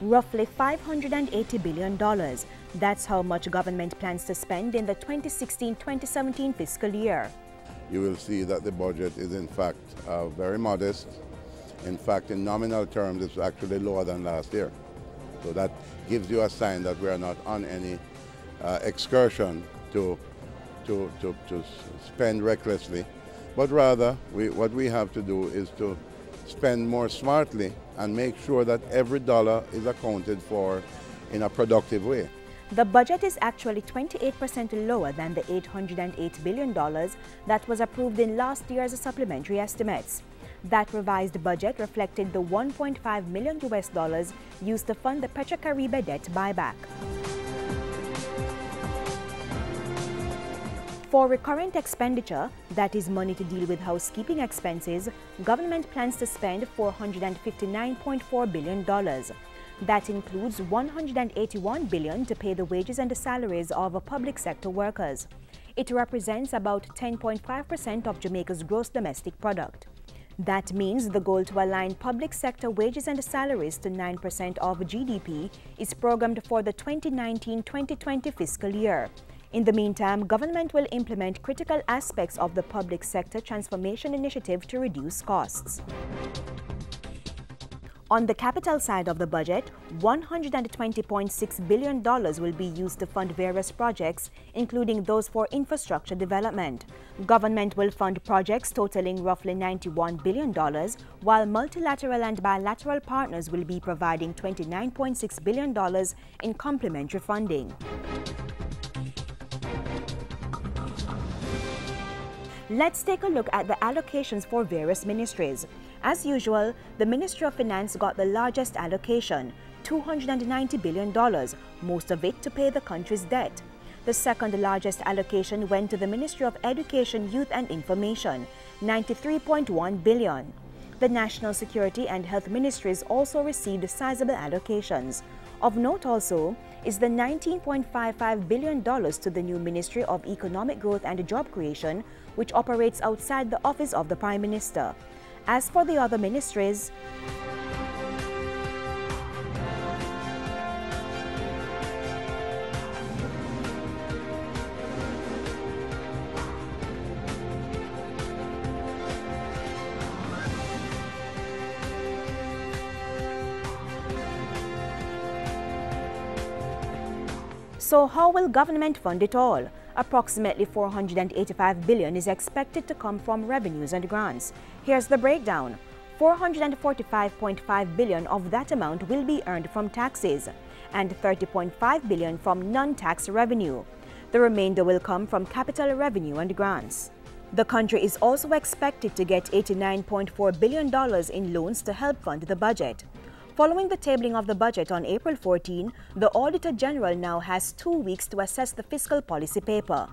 roughly $580 billion. That's how much government plans to spend in the 2016-2017 fiscal year. You will see that the budget is in fact very modest. In fact, in nominal terms, it's actually lower than last year. So that gives you a sign that we are not on any excursion to spend recklessly, but rather what we have to do is to spend more smartly and make sure that every dollar is accounted for in a productive way. The budget is actually 28% lower than the $808 billion that was approved in last year's supplementary estimates. That revised budget reflected the $1.5 million used to fund the Petrocaribe debt buyback. For recurrent expenditure, that is money to deal with housekeeping expenses, government plans to spend $459.4 billion. That includes $181 billion to pay the wages and the salaries of public sector workers. It represents about 10.5% of Jamaica's gross domestic product. That means the goal to align public sector wages and salaries to 9% of GDP is programmed for the 2019-2020 fiscal year. In the meantime, government will implement critical aspects of the public sector transformation initiative to reduce costs. On the capital side of the budget, $120.6 billion will be used to fund various projects, including those for infrastructure development. Government will fund projects totaling roughly $91 billion, while multilateral and bilateral partners will be providing $29.6 billion in complementary funding. Let's take a look at the allocations for various ministries. As usual, the Ministry of Finance got the largest allocation, $290 billion, most of it to pay the country's debt. The second largest allocation went to the Ministry of Education, Youth and Information, $93.1 billion. The National Security and Health Ministries also received sizable allocations. Of note also is the $19.55 billion to the new Ministry of Economic Growth and Job Creation, which operates outside the office of the Prime Minister. As for the other ministries, so how will government fund it all? Approximately $485 billion is expected to come from revenues and grants. Here's the breakdown. $445.5 billion of that amount will be earned from taxes and $30.5 billion from non-tax revenue. The remainder will come from capital revenue and grants. The country is also expected to get $89.4 billion in loans to help fund the budget. Following the tabling of the budget on April 14, the Auditor General now has 2 weeks to assess the fiscal policy paper.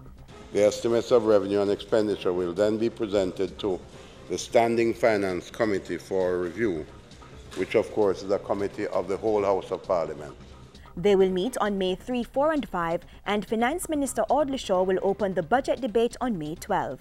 The estimates of revenue and expenditure will then be presented to the Standing Finance Committee for review, which of course is a committee of the whole House of Parliament. They will meet on May 3, 4 and 5, and Finance Minister Audley Shaw will open the budget debate on May 12.